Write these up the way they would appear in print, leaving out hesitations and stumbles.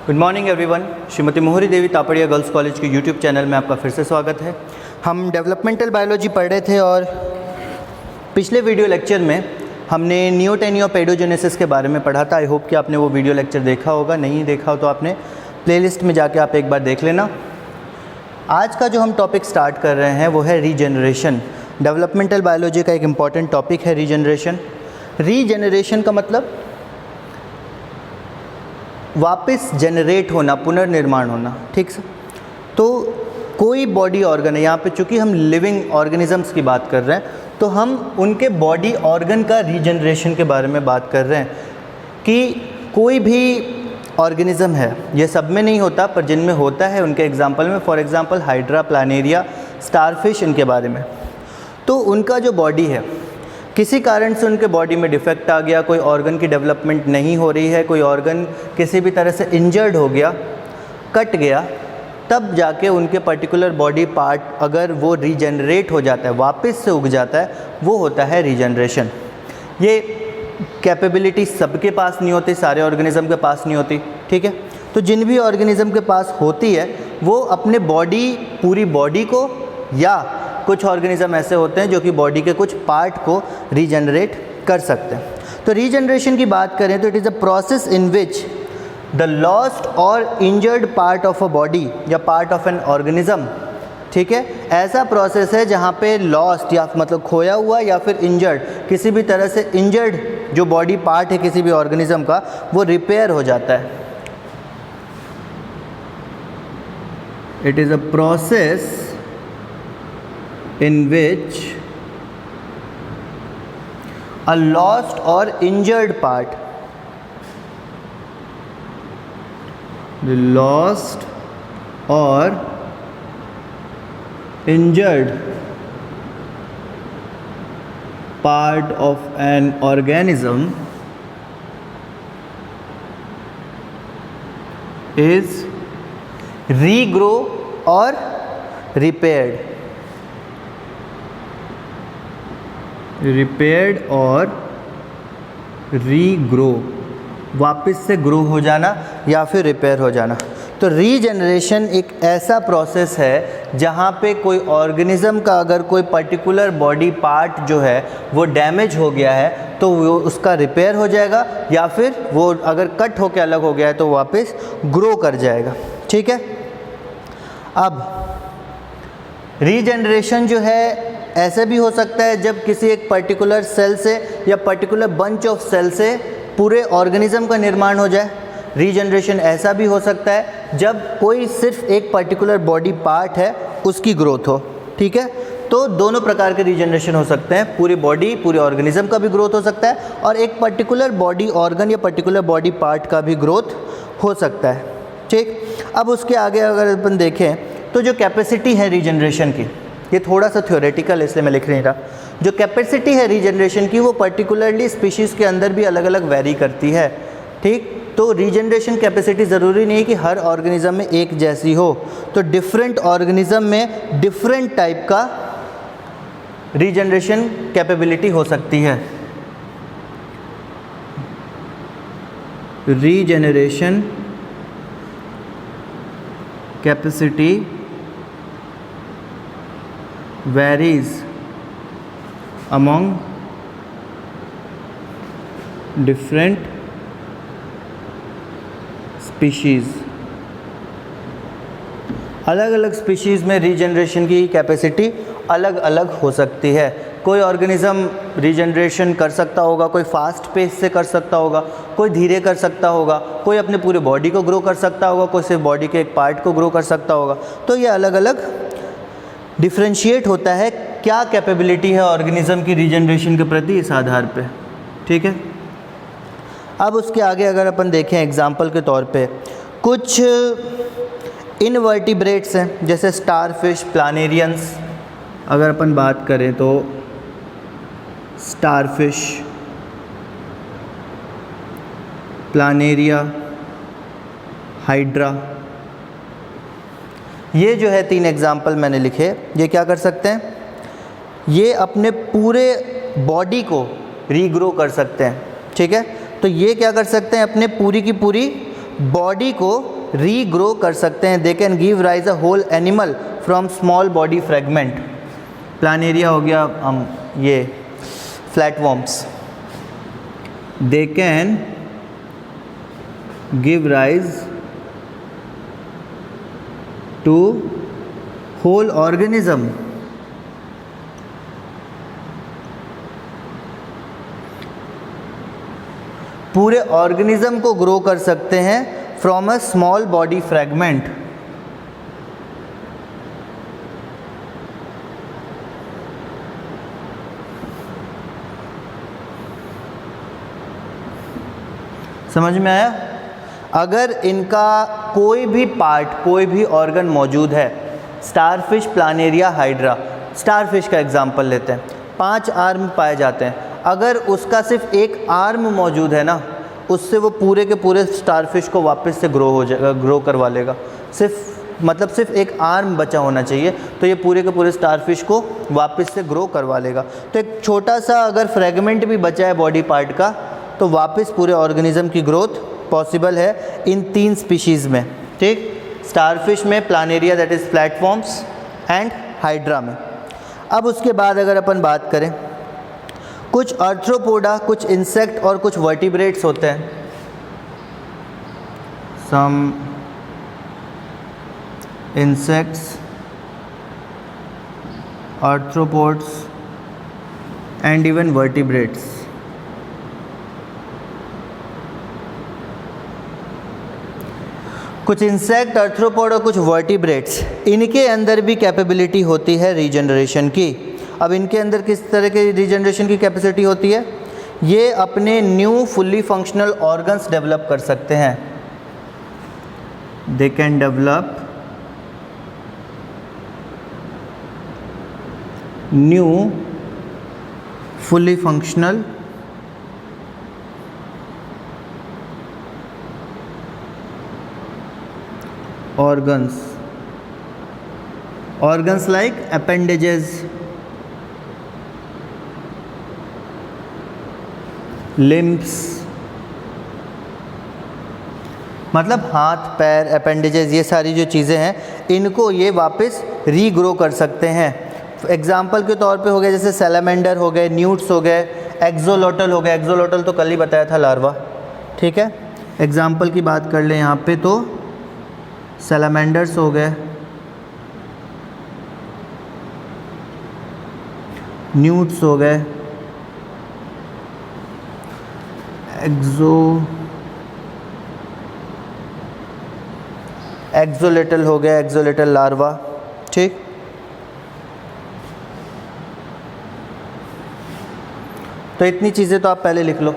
Good morning everyone. Shrimati Mohari Devi Tapadia girls college के YouTube channel में आपका फिर से स्वागत है। हम डेवलपमेंटल बायोलॉजी पढ़ रहे थे और पिछले वीडियो लेक्चर में हमने नियोटेनी और पेडोजेनेसिस के बारे में पढ़ा था। आई होप कि आपने वो वीडियो लेक्चर देखा होगा, नहीं देखा हो तो आपने प्लेलिस्ट में जाके आप एक बार देख लेना। आज का जो हम टॉपिक स्टार्ट कर रहे हैं वो है रीजनरेशन। डेवलपमेंटल बायोलॉजी का एक इम्पॉर्टेंट टॉपिक है रीजनरेशन। रीजनरेशन का मतलब वापस जनरेट होना, पुनर्निर्माण होना, ठीक है। तो कोई बॉडी ऑर्गन है, यहाँ पे चूँकि हम लिविंग ऑर्गेनिजम्स की बात कर रहे हैं तो हम उनके बॉडी ऑर्गन का रीजनरेशन के बारे में बात कर रहे हैं कि कोई भी ऑर्गेनिज्म है, ये सब में नहीं होता पर जिनमें होता है उनके एग्जांपल में, for example hydra, Planaria, starfish, इनके बारे में। तो उनका जो बॉडी है, किसी कारण से उनके बॉडी में डिफेक्ट आ गया, कोई ऑर्गन की डेवलपमेंट नहीं हो रही है, कोई ऑर्गन किसी भी तरह से इंजर्ड हो गया, कट गया, तब जाके उनके पर्टिकुलर बॉडी पार्ट अगर वो रीजनरेट हो जाता है, वापस से उग जाता है, वो होता है रीजनरेशन। ये कैपेबिलिटी सबके पास नहीं होती, सारे ऑर्गेनिज्म के पास नहीं होती, ठीक है। तो जिन भी ऑर्गेनिज्म के पास होती है वो अपने बॉडी, पूरी बॉडी को, या कुछ ऑर्गेनिज्म ऐसे होते हैं जो कि बॉडी के कुछ पार्ट को रीजनरेट कर सकते हैं। तो रीजनरेशन की बात करें तो it is a process in which the lost और injured part of a body या पार्ट ऑफ एन ऑर्गेनिज्म, ठीक है, ऐसा प्रोसेस है जहाँ पे लॉस्ट या मतलब खोया हुआ या फिर इंजर्ड, किसी भी तरह से इंजर्ड जो बॉडी पार्ट है किसी भी ऑर्गेनिज्म का, वो रिपेयर हो जाता है। It is a process in which a lost or injured part, the lost or injured part of an organism is regrow or repaired, repaired और रीग्रो, वापस से ग्रो हो जाना या फिर रिपेयर हो जाना। तो रीजनरेशन एक ऐसा प्रोसेस है जहाँ पे कोई ऑर्गेनिज्म का अगर कोई पर्टिकुलर बॉडी पार्ट जो है वो डैमेज हो गया है तो वो उसका रिपेयर हो जाएगा, या फिर वो अगर कट होकर अलग हो गया है तो वापस ग्रो कर जाएगा, ठीक है। अब रीजनरेशन जो है ऐसे भी हो सकता है जब किसी एक पर्टिकुलर सेल से या पर्टिकुलर बंच ऑफ सेल से पूरे ऑर्गेनिज्म का निर्माण हो जाए। रीजनरेशन ऐसा भी हो सकता है जब कोई सिर्फ एक पर्टिकुलर बॉडी पार्ट है उसकी ग्रोथ हो, ठीक है। तो दोनों प्रकार के रीजनरेशन हो सकते हैं, पूरी बॉडी, पूरे ऑर्गेनिज्म का भी ग्रोथ हो सकता है और एक पर्टिकुलर बॉडी ऑर्गन या पर्टिकुलर बॉडी पार्ट का भी ग्रोथ हो सकता है, ठीक। अब उसके आगे अगर अपन देखें तो जो कैपेसिटी है रीजनरेशन की, ये थोड़ा सा थ्योरेटिकल इसलिए मैं लिख नहीं रहा, जो कैपेसिटी है रीजनरेशन की वो पर्टिकुलरली स्पीशीज़ के अंदर भी अलग अलग वेरी करती है, ठीक। तो रीजनरेशन कैपेसिटी ज़रूरी नहीं कि हर ऑर्गेनिज्म में एक जैसी हो, तो डिफरेंट ऑर्गेनिज्म में डिफरेंट टाइप का रीजनरेशन कैपेबिलिटी हो सकती है। Regeneration capacity varies among different species। अलग अलग स्पीशीज़ में रीजनरेशन की कैपेसिटी अलग अलग हो सकती है। कोई ऑर्गेनिज्म रीजनरेशन कर सकता होगा, कोई फास्ट पेस से कर सकता होगा, कोई धीरे कर सकता होगा, कोई अपने पूरे बॉडी को ग्रो कर सकता होगा, कोई सिर्फ बॉडी के एक पार्ट को ग्रो कर सकता होगा। तो ये अलग अलग डिफ्रेंशिएट होता है क्या कैपेबिलिटी है ऑर्गेनिज्म की रीजनरेशन के प्रति, इस आधार पे, ठीक है। अब उसके आगे अगर अपन देखें एग्जाम्पल के तौर पे, कुछ इनवर्टिब्रेट्स हैं जैसे स्टारफिश, प्लानेरियंस। अगर अपन बात करें तो स्टारफिश, प्लानेरिया, हाइड्रा, ये जो है 3 एग्जाम्पल मैंने लिखे। ये क्या कर सकते हैं, ये अपने पूरे बॉडी को रीग्रो कर सकते हैं, ठीक है। तो ये क्या कर सकते हैं, अपने पूरी की पूरी बॉडी को रीग्रो कर सकते हैं। They can give rise a whole animal from small body fragment. Planaria हो गया, ये flatworms, they can give rise to whole organism पूरे ऑर्गेनिज्म को ग्रो कर सकते हैं from a small body fragment. समझ में आया? अगर इनका कोई भी पार्ट, कोई भी ऑर्गन मौजूद है, स्टारफिश, प्लानेरिया, हाइड्रा, स्टारफिश का एग्जांपल लेते हैं, 5 आर्म पाए जाते हैं। अगर उसका सिर्फ एक आर्म मौजूद है ना, उससे वो पूरे के पूरे स्टारफिश को वापस से ग्रो करवा लेगा। सिर्फ एक आर्म बचा होना चाहिए, तो ये पूरे के पूरे स्टारफिश को वापस से ग्रो करवा लेगा। तो एक छोटा सा अगर फ्रेगमेंट भी बचा है बॉडी पार्ट का, तो वापस पूरे ऑर्गेनिज्म की ग्रोथ पॉसिबल है इन 3 स्पीशीज़ में। ठीक, स्टारफिश में, Planaria that is flatworms, and hydra में। अब उसके बाद अगर अपन बात करें, कुछ आर्थ्रोपोडा, कुछ इंसेक्ट और कुछ वर्टिब्रेट्स होते हैं। Some insects, arthropods and even vertebrates. कुछ इंसेक्ट, आर्थ्रोपोड और कुछ वर्टिब्रेट्स, इनके अंदर भी कैपेबिलिटी होती है रीजनरेशन की। अब इनके अंदर किस तरह के रीजनरेशन की कैपेसिटी होती है? ये अपने new fully functional organs develop कर सकते हैं। They can develop new fully functional organs like appendages, limbs, मतलब हाथ, पैर, अपेंडेजेस, ये सारी जो चीज़ें हैं, इनको ये वापस रीग्रो कर सकते हैं। एग्जाम्पल के तौर पे हो गए जैसे सैलामेंडर हो गए, न्यूट्स हो गए, एक्सोलोटल हो गए। एक्सोलोटल तो कल ही बताया था, लार्वा। ठीक है, एग्जाम्पल की बात कर लें यहाँ पे तो सैलामेंडर्स हो गए, न्यूट्स हो गए, एक्सोलेटल हो गया, एक्सोलेटल लार्वा। ठीक, तो इतनी चीज़ें तो आप पहले लिख लो।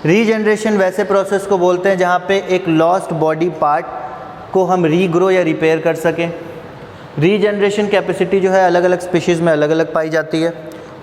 रीजनरेशन वैसे प्रोसेस को बोलते हैं जहाँ पे एक लॉस्ट बॉडी पार्ट को हम रीग्रो या रिपेयर कर सकें। रीजनरेशन कैपेसिटी जो है अलग अलग स्पीशीज़ में अलग अलग पाई जाती है।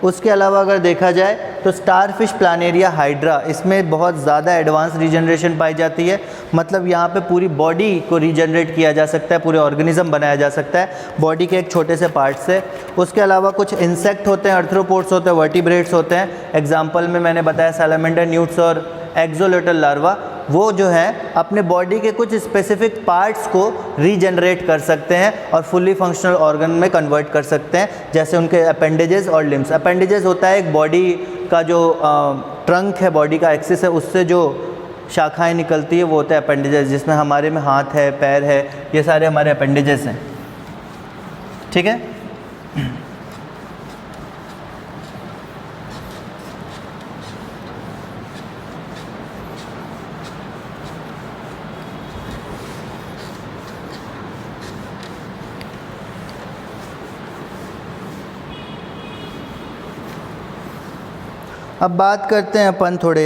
उसके अलावा अगर देखा जाए तो स्टारफिश, प्लानेरिया, हाइड्रा, इसमें बहुत ज़्यादा एडवांस रीजनरेशन पाई जाती है। मतलब यहाँ पे पूरी बॉडी को रीजनरेट किया जा सकता है, पूरे ऑर्गेनिज्म बनाया जा सकता है बॉडी के एक छोटे से पार्ट से। उसके अलावा कुछ इंसेक्ट होते हैं, आर्थ्रोपोड्स होते हैं, वर्टिब्रेट्स होते हैं। एग्जाम्पल में मैंने बताया सैलामेंडर, न्यूट्स और एक्सोलेटल लार्वा, वो जो है अपने बॉडी के कुछ स्पेसिफिक पार्ट्स को रीजनरेट कर सकते हैं और फुल्ली फंक्शनल ऑर्गन में कन्वर्ट कर सकते हैं, जैसे उनके अपेंडेजेस और लिम्स। अपेंडेजेस होता है एक बॉडी का जो ट्रंक है, बॉडी का एक्सिस है, उससे जो शाखाएं निकलती है वो होता है अपेंडेजेस, जिसमें हमारे में हाथ है, पैर है, ये सारे हमारे अपेंडेजेस हैं। ठीक है, अब बात करते हैं अपन थोड़े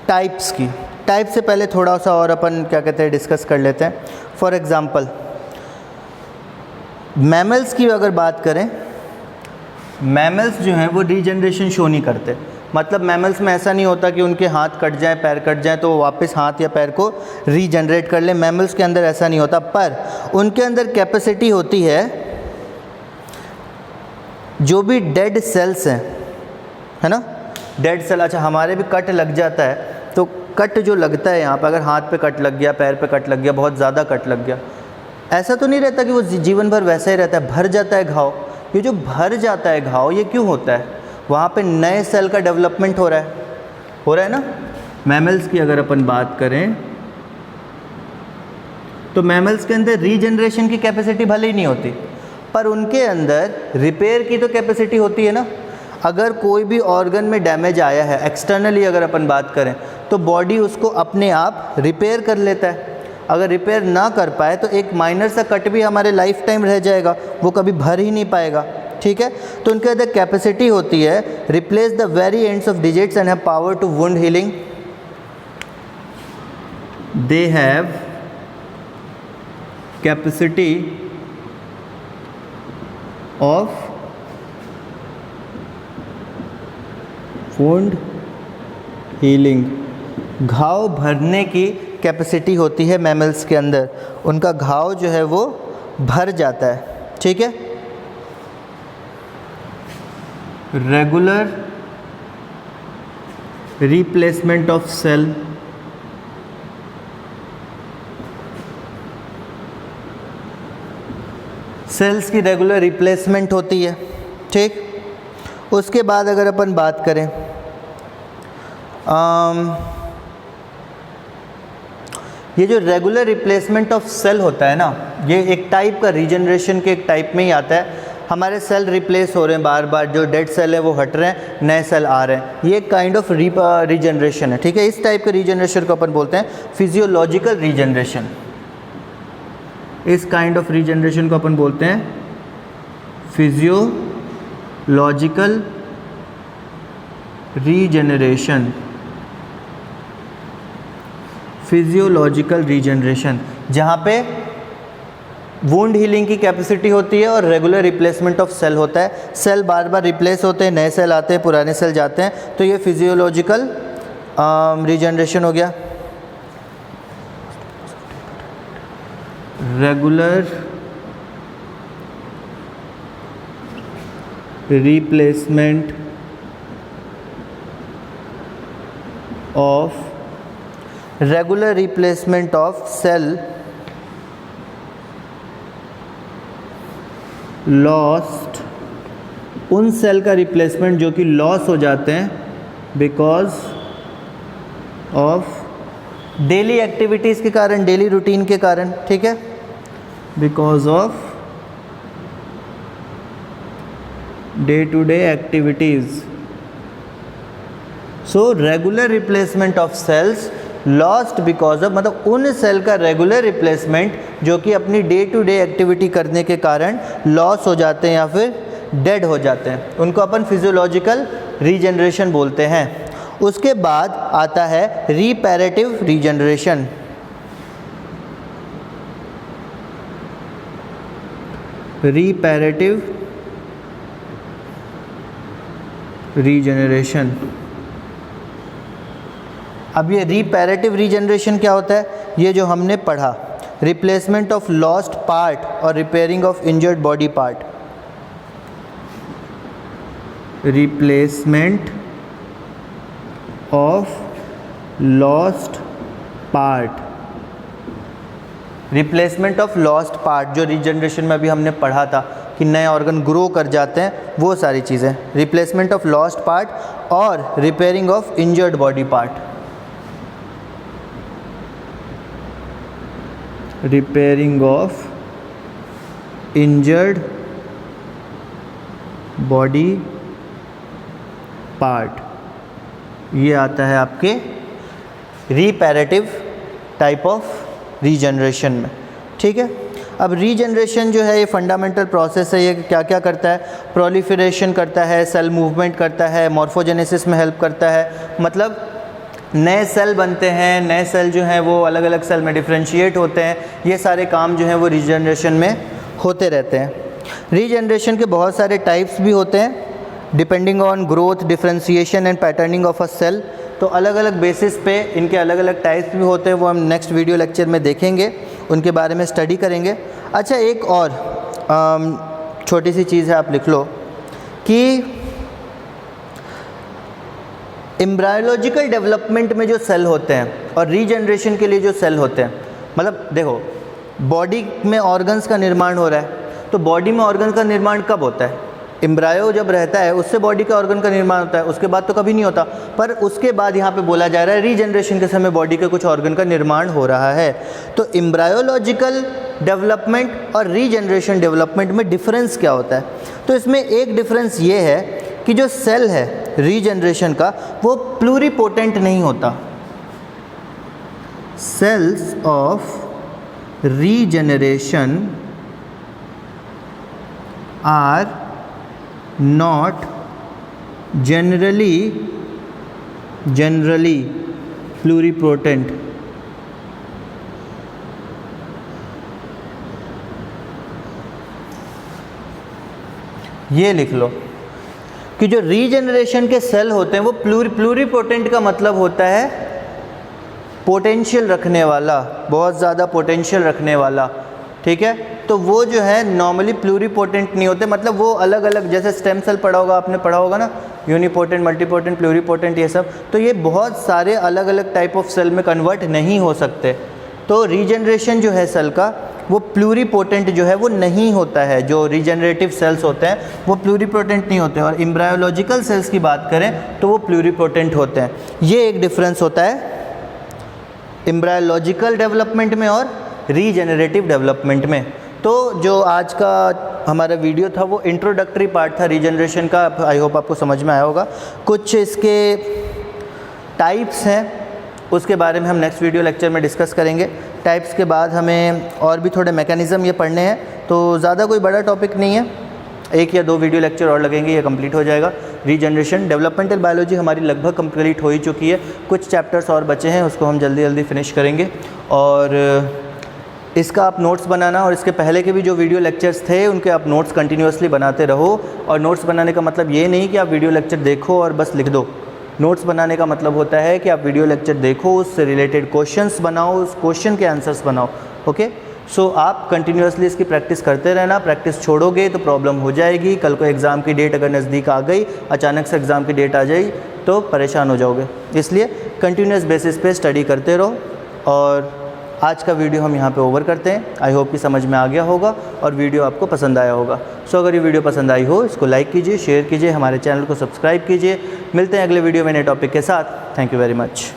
टाइप्स की। टाइप से पहले थोड़ा सा और अपन क्या कहते हैं डिस्कस कर लेते हैं। फॉर एग्ज़ाम्पल मैमल्स की अगर बात करें, मैमल्स जो हैं वो रीजनरेशन शो नहीं करते। मतलब मैमल्स में ऐसा नहीं होता कि उनके हाथ कट जाए, पैर कट जाए तो वो वापस हाथ या पैर को रीजनरेट कर लें। मैमल्स के अंदर ऐसा नहीं होता, पर उनके अंदर कैपेसिटी होती है जो भी डेड सेल्स हैं, है ना, डेड सेल। अच्छा, हमारे भी कट लग जाता है तो कट जो लगता है यहाँ पर, अगर हाथ पे कट लग गया, पैर पे कट लग गया, बहुत ज़्यादा कट लग गया, ऐसा तो नहीं रहता कि वो जीवन भर वैसा ही रहता है, भर जाता है घाव। ये जो भर जाता है घाव, ये क्यों होता है? वहाँ पे नए सेल का डेवलपमेंट हो रहा है ना। मैमल्स की अगर अपन बात करें तो मैमल्स के अंदर रीजनरेशन की कैपेसिटी भले ही नहीं होती, पर उनके अंदर रिपेयर की तो कैपेसिटी होती है ना। अगर कोई भी ऑर्गन में डैमेज आया है एक्सटर्नली अगर अपन बात करें, तो बॉडी उसको अपने आप रिपेयर कर लेता है। अगर रिपेयर ना कर पाए तो एक माइनर सा कट भी हमारे लाइफ टाइम रह जाएगा, वो कभी भर ही नहीं पाएगा, ठीक है। तो उनके अंदर कैपेसिटी होती है replace the very ends of digits and have power to wound healing. They have capacity of wound healing, घाव भरने की कैपेसिटी होती है मैमल्स के अंदर, उनका घाव जो है वो भर जाता है, ठीक है। Regular replacement of cell, cells की रेगुलर रिप्लेसमेंट होती है, ठीक। उसके बाद अगर अपन बात करें ये जो रेगुलर रिप्लेसमेंट ऑफ सेल होता है ना, ये एक टाइप का रीजनरेशन के एक टाइप में ही आता है। हमारे सेल रिप्लेस हो रहे हैं बार बार, जो डेड सेल है वो हट रहे हैं, नए सेल आ रहे हैं, ये काइंड ऑफ रीजनरेशन है, ठीक है। इस टाइप के रीजनरेशन को अपन बोलते हैं फिजियोलॉजिकल रीजनरेशन। इस काइंड ऑफ रीजनरेशन को अपन बोलते हैं फिजियोलॉजिकल रीजनरेशन। फिजियोलॉजिकल रीजनरेशन जहाँ पे वुंड हीलिंग की कैपेसिटी होती है और रेगुलर रिप्लेसमेंट ऑफ सेल होता है। सेल बार बार रिप्लेस होते हैं, नए सेल आते हैं, पुराने सेल जाते हैं, तो ये फिजियोलॉजिकल रीजनरेशन हो गया। Regular replacement of regular replacement of cell lost, उन सेल का रिप्लेसमेंट जो कि लॉस हो जाते हैं बिकॉज ऑफ डेली एक्टिविटीज़ के कारण, डेली रूटीन के कारण, ठीक है, because of day to day activities. So regular replacement of cells lost because of, मतलब उन सेल का रेगुलर रिप्लेसमेंट जो कि अपनी डे टू डे एक्टिविटी करने के कारण लॉस हो जाते हैं या फिर डेड हो जाते हैं, उनको अपन फिजियोलॉजिकल रीजनरेशन बोलते हैं। उसके बाद आता है रिपैरेटिव रीजनरेशन। रिपैरेटिव रीजनरेशन। अब ये रिपैरेटिव रीजनरेशन क्या होता है? ये जो हमने पढ़ा, रिप्लेसमेंट ऑफ लॉस्ट पार्ट और repairing of injured body part. Replacement of lost part, replacement of lost part जो रीजनरेशन में अभी हमने पढ़ा था कि नए ऑर्गन ग्रो कर जाते हैं, वो सारी चीज़ें, रिप्लेसमेंट ऑफ लॉस्ट पार्ट और repairing of injured body part. Repairing of injured body part, ये आता है आपके रिपैरेटिव टाइप ऑफ रीजनरेशन में, ठीक है। अब रीजनरेशन जो है ये फंडामेंटल प्रोसेस है, ये क्या क्या करता है? प्रोलिफरेशन करता है, सेल मूवमेंट करता है, मॉर्फोजेनेसिस में हेल्प करता है, मतलब नए सेल बनते हैं, नए सेल जो हैं वो अलग अलग सेल में डिफ्रेंशिएट होते हैं, ये सारे काम जो हैं वो रीजनरेशन में होते रहते हैं। रीजनरेशन के बहुत सारे टाइप्स भी होते हैं depending on growth, differentiation and patterning of a cell, तो अलग अलग बेसिस पे इनके अलग अलग टाइप्स भी होते हैं, वो हम नेक्स्ट वीडियो लेक्चर में देखेंगे, उनके बारे में स्टडी करेंगे। अच्छा, एक और छोटी सी चीज़ है, आप लिख लो कि एम्ब्रायोलॉजिकल डेवलपमेंट में जो सेल होते हैं और रीजनरेशन के लिए जो सेल होते हैं, मतलब देखो बॉडी में ऑर्गन्स का निर्माण हो रहा है, तो बॉडी में ऑर्गन का निर्माण कब होता है? एम्ब्रायो जब रहता है उससे बॉडी के ऑर्गन का निर्माण होता है, उसके बाद तो कभी नहीं होता। पर उसके बाद यहाँ पे बोला जा रहा है रीजनरेशन के समय बॉडी के कुछ ऑर्गन का निर्माण हो रहा है। तो एम्ब्रायोलॉजिकल डेवलपमेंट और रीजनरेशन डेवलपमेंट में डिफरेंस क्या होता है? तो इसमें एक डिफरेंस ये है कि जो सेल है रीजनरेशन का वो प्लूरिपोटेंट नहीं होता। Cells of regeneration are not generally pluripotent। ये लिख लो कि जो रीजनरेशन के सेल होते हैं वो प्लूरिपोटेंट का मतलब होता है पोटेंशियल रखने वाला, बहुत ज़्यादा पोटेंशियल रखने वाला, ठीक है। तो वो जो है नॉर्मली प्लूरिपोटेंट नहीं होते, मतलब वो अलग अलग, जैसे स्टेम सेल पढ़ा होगा आपने, पढ़ा होगा ना, यूनिपोटेंट, मल्टीपोटेंट, प्लूरिपोटेंट, ये सब, तो ये बहुत सारे अलग अलग टाइप ऑफ सेल में कन्वर्ट नहीं हो सकते। तो रीजनरेशन जो है सेल का वो प्लूरिपोटेंट जो है वो नहीं होता है। जो रीजनरेटिव सेल्स होते हैं वो प्लूरिपोटेंट नहीं होते, और एम्ब्रायोलॉजिकल सेल्स की बात करें तो वो प्लूरिपोटेंट होते हैं। ये एक डिफरेंस होता है एम्ब्रायोलॉजिकल डेवलपमेंट में और रीजनरेटिव डेवलपमेंट में। तो जो आज का हमारा वीडियो था वो इंट्रोडक्टरी पार्ट था रीजनरेशन का, आई होप आपको समझ में आया होगा। कुछ इसके टाइप्स हैं उसके बारे में हम नेक्स्ट वीडियो लेक्चर में डिस्कस करेंगे। टाइप्स के बाद हमें और भी थोड़े मैकेनिज़्म ये पढ़ने हैं, तो ज़्यादा कोई बड़ा टॉपिक नहीं है, 1 या 2 वीडियो लेक्चर और लगेंगे, ये कंप्लीट हो जाएगा। रीजनरेशन, डेवलपमेंटल बायोलॉजी हमारी लगभग कंप्लीट हो ही चुकी है, कुछ चैप्टर्स और बचे हैं, उसको हम जल्दी जल्दी फिनिश करेंगे। और इसका आप नोट्स बनाना, और इसके पहले के भी जो वीडियो लेक्चर्स थे उनके आप नोट्स कंटिन्यूसली बनाते रहो। और नोट्स बनाने का मतलब ये नहीं कि आप वीडियो लेक्चर देखो और बस लिख दो। नोट्स बनाने का मतलब होता है कि आप वीडियो लेक्चर देखो, उससे रिलेटेड क्वेश्चंस बनाओ, उस क्वेश्चन के आंसर्स बनाओ। ओके, सो आप कंटिन्यूसली इसकी प्रैक्टिस करते रहना। प्रैक्टिस छोड़ोगे तो प्रॉब्लम हो जाएगी। कल को एग्ज़ाम की डेट अगर नज़दीक आ गई, अचानक से एग्ज़ाम की डेट आ जाए तो परेशान हो जाओगे। इसलिए कंटिन्यूस बेसिस पे स्टडी करते रहो। और आज का वीडियो हम यहाँ पे ओवर करते हैं। आई होप कि समझ में आ गया होगा और वीडियो आपको पसंद आया होगा। सो अगर ये वीडियो पसंद आई हो इसको लाइक कीजिए, शेयर कीजिए, हमारे चैनल को सब्सक्राइब कीजिए। मिलते हैं अगले वीडियो में नए टॉपिक के साथ। Thank you very much.